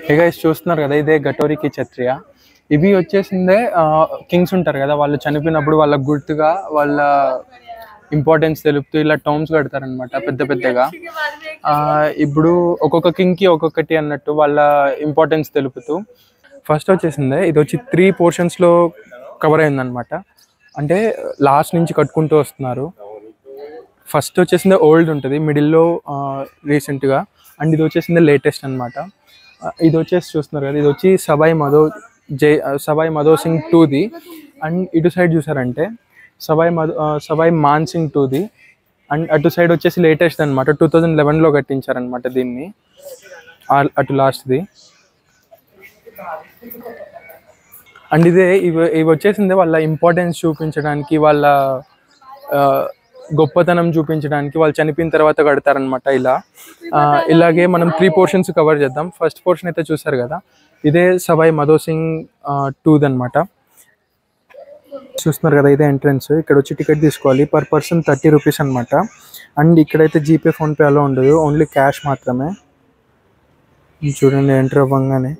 Hey guys చూస్తున్నారు కదా, ఇదే గటోరికి క్షత్రియ. ఇవి వచ్చేసిందే కింగ్స్ ఉంటారు కదా, వాళ్ళు చనిపోయినప్పుడు వాళ్ళ గుర్తుగా వాళ్ళ ఇంపార్టెన్స్ తెలుపుతూ ఇలా టోమ్స్ కడతారనమాట పెద్ద పెద్దగా. ఇప్పుడు ఒక్కొక్క కింగ్కి ఒక్కొక్కటి అన్నట్టు వాళ్ళ ఇంపార్టెన్స్ తెలుపుతూ. ఫస్ట్ వచ్చేసిందే ఇది వచ్చి 3 పోర్షన్స్లో కవర్ అయిందనమాట. అంటే లాస్ట్ నుంచి కట్టుకుంటూ వస్తున్నారు. ఫస్ట్ వచ్చేసిందే ఓల్డ్ ఉంటుంది, మిడిల్లో రీసెంట్గా, అండ్ ఇది వచ్చేసిందే లేటెస్ట్ అనమాట. ఇది వచ్చేసి చూస్తున్నారు కదా, ఇది వచ్చి సవాయి మధో సింగ్ 2ది. అండ్ ఇటు సైడ్ చూసారంటే సవాయి మాన్ సింగ్ 2ది. అండ్ అటు సైడ్ వచ్చేసి లేటెస్ట్ అనమాట, 2011లో కట్టించారనమాట దీన్ని, అటు లాస్ట్ది. అండ్ ఇవి వచ్చేసిందే వాళ్ళ ఇంపార్టెన్స్ చూపించడానికి, వాళ్ళ గొప్పతనం చూపించడానికి, వాళ్ళు చనిపోయిన తర్వాత కడతారనమాట ఇలాగే మనం 3 పోర్షన్స్ కవర్ చేద్దాం. ఫస్ట్ పోర్షన్ అయితే చూసారు కదా, ఇదే సవాయి మధో సింగ్ 2ది అనమాట. చూస్తున్నారు కదా, ఇదే ఎంట్రన్స్. ఇక్కడ వచ్చి టికెట్ తీసుకోవాలి, పర్ పర్సన్ 30 రూపీస్ అనమాట. అండ్ ఇక్కడైతే జీపే ఫోన్పే అలా ఉండదు, ఓన్లీ క్యాష్ మాత్రమే. చూడండి ఎంటర్ అవ్వగానే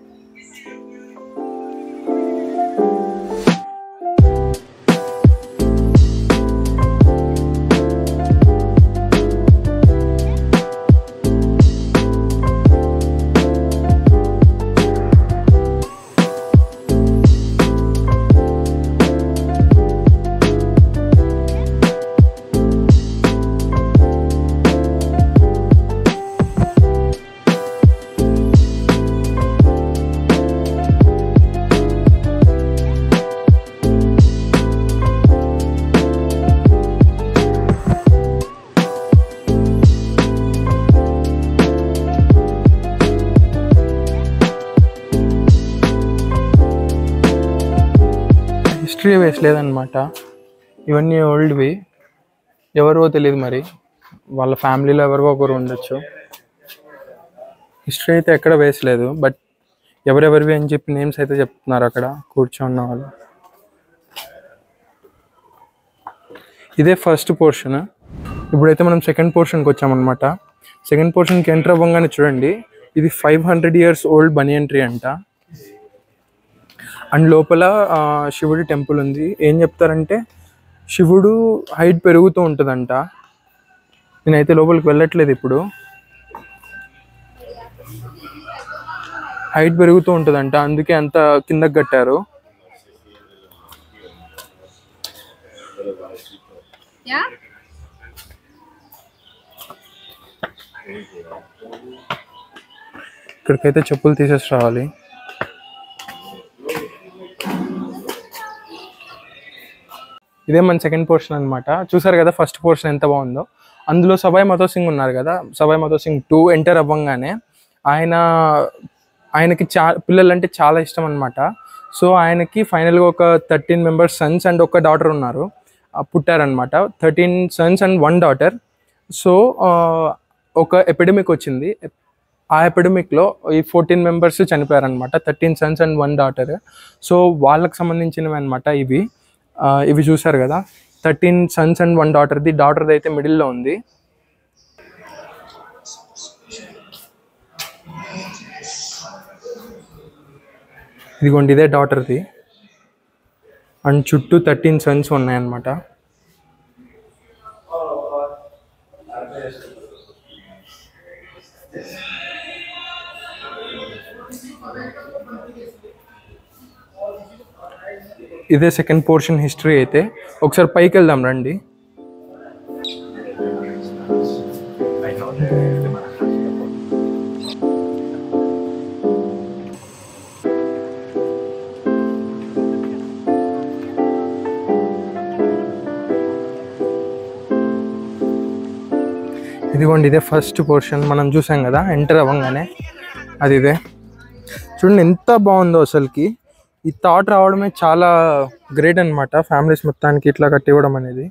హిస్టరీ వేసలేదన్నమాట. ఇవన్నీ ఓల్డ్వి, ఎవరో తెలియదు, మరి వాళ్ళ ఫ్యామిలీలో ఎవరో ఒకరు ఉండొచ్చు. హిస్టరీ అయితే ఎక్కడ వేసలేదు, బట్ ఎవరెవరివి అని చెప్పి నేమ్స్ అయితే చెప్తున్నారు అక్కడ కూర్చోన్న వాళ్ళు. ఇదే ఫస్ట్ పోర్షన్. ఇప్పుడైతే మనం సెకండ్ పోర్షన్కి వచ్చామన్నమాట. సెకండ్ పోర్షన్కి ఎంటర్ అవ్వగానే చూడండి, ఇది 500 years ఓల్డ్ బనియన్ ట్రీ అంట. అండ్ లోపల శివుడి టెంపుల్ ఉంది. ఏం చెప్తారంటే శివుడు హైట్ పెరుగుతూ ఉంటుందంట. నేనైతే లోపలికి వెళ్ళట్లేదు, ఇప్పుడు హైట్ పెరుగుతూ ఉంటుందంట, అందుకే అంత కిందకి కట్టారు. ఇక్కడికైతే చెప్పులు తీసేసి రావాలి. ఇదే మన సెకండ్ పోర్షన్ అనమాట. చూసారు కదా ఫస్ట్ పోర్షన్ ఎంత బాగుందో. అందులో సవాయి మధో సింగ్ ఉన్నారు కదా, సవాయి మధో సింగ్ 2 ఎంటర్ అవ్వగానే ఆయనకి పిల్లలు అంటే చాలా ఇష్టం అనమాట. సో ఆయనకి ఫైనల్గా ఒక 13 members సన్స్ అండ్ ఒక డాటర్ పుట్టారనమాట. 13 sons and 1 daughter. సో ఒక ఎపిడమిక్ వచ్చింది. ఆ ఎపిడమిక్లో ఈ 14 members చనిపోయారనమాట, 13 sons and 1 daughter. సో వాళ్ళకి సంబంధించినవి అనమాట ఇవి చూసారు కదా, 13 sons and 1 daughter. డాటర్ది అయితే మిడిల్లో ఉంది. ఇదిగోండి, ఇదే డాటర్ది. అండ్ చుట్టూ 13 sons ఉన్నాయన్నమాట. ఇదే సెకండ్ పోర్షన్ హిస్టరీ అయితే. ఒకసారి పైకి వెళ్దాం రండి. ఇదిగోండి, ఇదే ఫస్ట్ పోర్షన్ మనం చూసాం కదా ఎంటర్ అవ్వగానే, అది ఇదే. చూడండి ఎంత బాగుందో అసలుకి. ఈ థాట్ రావడమే చాలా గ్రేట్ అనమాట, ఫ్యామిలీస్ మొత్తానికి ఇట్లా కట్టివ్వడం అనేది.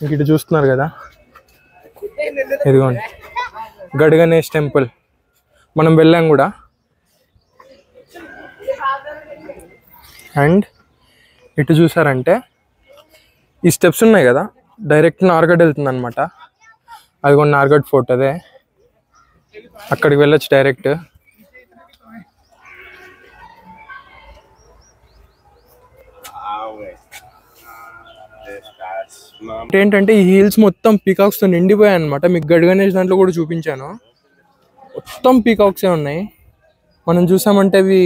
ఇంక ఇటు చూస్తున్నారు కదా, ఇదిగోండి గణేష్ టెంపుల్, మనం వెళ్ళాం కూడా. అండ్ ఇటు చూసారంటే ఈ స్టెప్స్ ఉన్నాయి కదా, డైరెక్ట్ నార్గఢ్ వెళ్తుంది అనమాట. అది కూడా నార్గఢ్ ఫోర్ట్, అదే అక్కడికి వెళ్ళొచ్చు డైరెక్ట్. ఏంటంటే ఈ హిల్స్ మొత్తం పీకాక్స్తో నిండిపోయాయి అనమాట. మీకు గడ్ గణేష్ దాంట్లో కూడా చూపించాను, మొత్తం పీకాక్సే ఉన్నాయి. మనం చూసామంటే అవి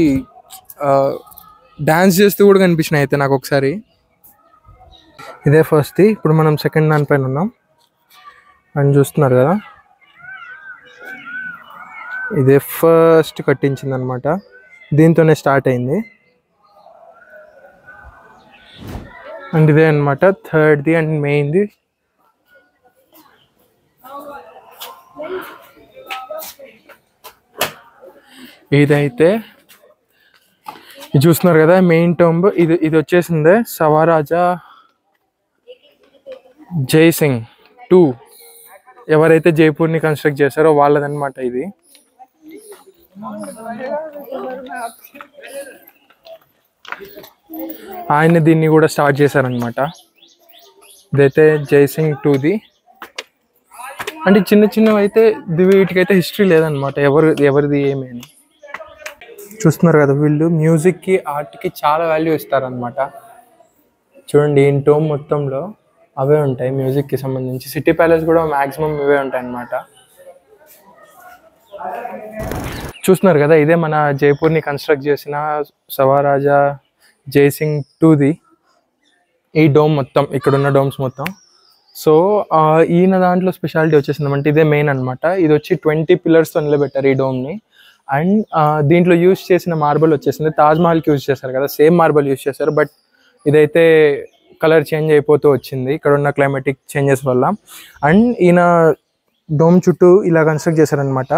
డాన్స్ చేస్తూ కూడా కనిపించినాయి అయితే నాకు ఒకసారి. ఇదే ఫస్ట్ది, ఇప్పుడు మనం సెకండ్ దానిపైన ఉన్నాం అని చూస్తున్నారు కదా. ఇదే ఫస్ట్ కట్టించింది అనమాట, దీంతోనే స్టార్ట్ అయింది. అండ్ ఇదే అనమాట థర్డ్ది అండ్ మెయిన్ది. ఇదైతే ఇది చూస్తున్నారు కదా మెయిన్ టోంబ్. ఇది వచ్చేసిందే సవారాజా జైసింగ్ 2, ఎవరైతే జైపూర్ని కన్స్ట్రక్ట్ చేశారో వాళ్ళదన్నమాట ఇది. ఆయన దీన్ని కూడా స్టార్ట్ చేశారనమాట. ఇదైతే జైసింగ్ 2ది. అంటే చిన్న చిన్నవి అయితే వీటికైతే హిస్టరీ లేదనమాట, ఎవరిది ఏమి అని. చూస్తున్నారు కదా, వీళ్ళు మ్యూజిక్కి ఆర్ట్కి చాలా వాల్యూ ఇస్తారనమాట. చూడండి ఈ టోమ్ మొత్తంలో అవే ఉంటాయి మ్యూజిక్కి సంబంధించి. సిటీ ప్యాలెస్ కూడా మ్యాక్సిమం ఇవే ఉంటాయి అన్నమాట. చూస్తున్నారు కదా, ఇదే మన జైపూర్ని కన్స్ట్రక్ట్ చేసిన సవారాజా జైసింగ్ 2ది ఈ డోమ్ మొత్తం, ఇక్కడున్న డోమ్స్ మొత్తం. సో ఈయన దాంట్లో స్పెషాలిటీ వచ్చేసిందంటే ఇదే మెయిన్ అనమాట. ఇది వచ్చి 20 పిల్లర్స్తో నిలబెట్టారు ఈ డోమ్ని. అండ్ దీంట్లో యూజ్ చేసిన మార్బల్ వచ్చేసింది తాజ్మహల్కి యూజ్ చేశారు కదా, సేమ్ మార్బల్ యూజ్ చేశారు. బట్ ఇదైతే కలర్ చేంజ్ అయిపోతూ వచ్చింది ఇక్కడ ఉన్న క్లైమాటిక్ చేంజెస్ వల్ల. అండ్ ఈయన డోమ్ చుట్టూ ఇలా కన్స్ట్రక్ట్ చేశారనమాట.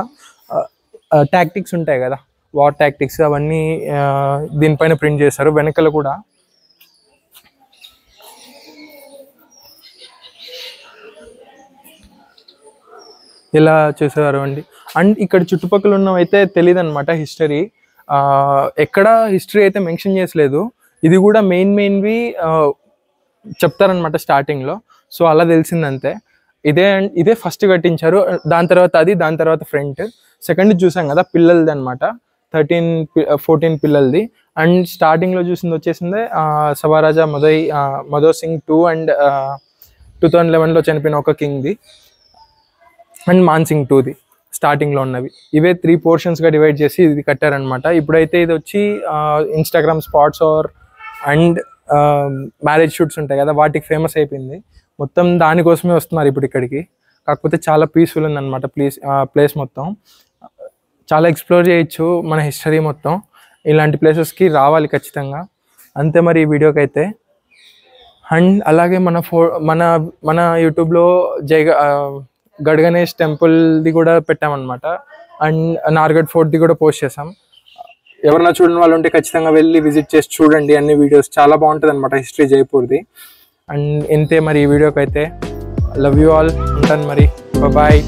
టాక్టిక్స్ ఉంటాయి కదా, వార్ టాక్టిక్స్, అవన్నీ దీనిపైన ప్రింట్ చేశారు. వెనకల కూడా ఇలా చేసేవారు అండి. అండ్ ఇక్కడ చుట్టుపక్కల ఉన్నవైతే తెలియదు అనమాట హిస్టరీ, ఎక్కడ హిస్టరీ అయితే మెన్షన్ చేసలేదు. ఇది కూడా మెయిన్వి చెప్తారనమాట స్టార్టింగ్లో. సో అలా తెలిసిందంతే. ఇదే ఫస్ట్ కట్టించారు, దాని తర్వాత అది, దాని తర్వాత ఫ్రంట్. సెకండ్ చూసాం కదా పిల్లలది అనమాట, 14 పిల్లలది. అండ్ స్టార్టింగ్లో చూసింది వచ్చేసిందే సవారాజా మదో సింగ్ 2 అండ్ 2011లో చనిపోయిన ఒక కింగ్ది. అండ్ మాన్సింగ్ 2ది స్టార్టింగ్లో ఉన్నవి. ఇవే 3 పోర్షన్స్గా డివైడ్ చేసి ఇది కట్టారనమాట. ఇప్పుడైతే ఇది వచ్చి Instagram spots and marriage shoots ఉంటాయి కదా, వాటికి ఫేమస్ అయిపోయింది. మొత్తం దానికోసమే వస్తున్నారు ఇప్పుడు ఇక్కడికి. కాకపోతే చాలా పీస్ఫుల్ ఉందన్నమాట ప్లేస్ మొత్తం. చాలా ఎక్స్ప్లోర్ చేయొచ్చు మన హిస్టరీ మొత్తం. ఇలాంటి ప్లేసెస్కి రావాలి ఖచ్చితంగా. అంతే మరి ఈ వీడియోకి అయితే. అండ్ అలాగే మన యూట్యూబ్లో గడ్ గణేష్ టెంపుల్ది కూడా పెట్టామన్నమాట. అండ్ నార్గఢ్ ఫోర్ట్ది కూడా పోస్ట్ చేసాం. ఎవరన్నా చూడని వాళ్ళు ఉంటే ఖచ్చితంగా వెళ్ళి విజిట్ చేసి చూడండి అన్ని వీడియోస్. చాలా బాగుంటుంది అనమాట హిస్టరీ జైపూర్ది. అండ్ ఇంతే మరి ఈ వీడియోకి అయితే. Love you all. ఉంటాను మరి, బాయ్.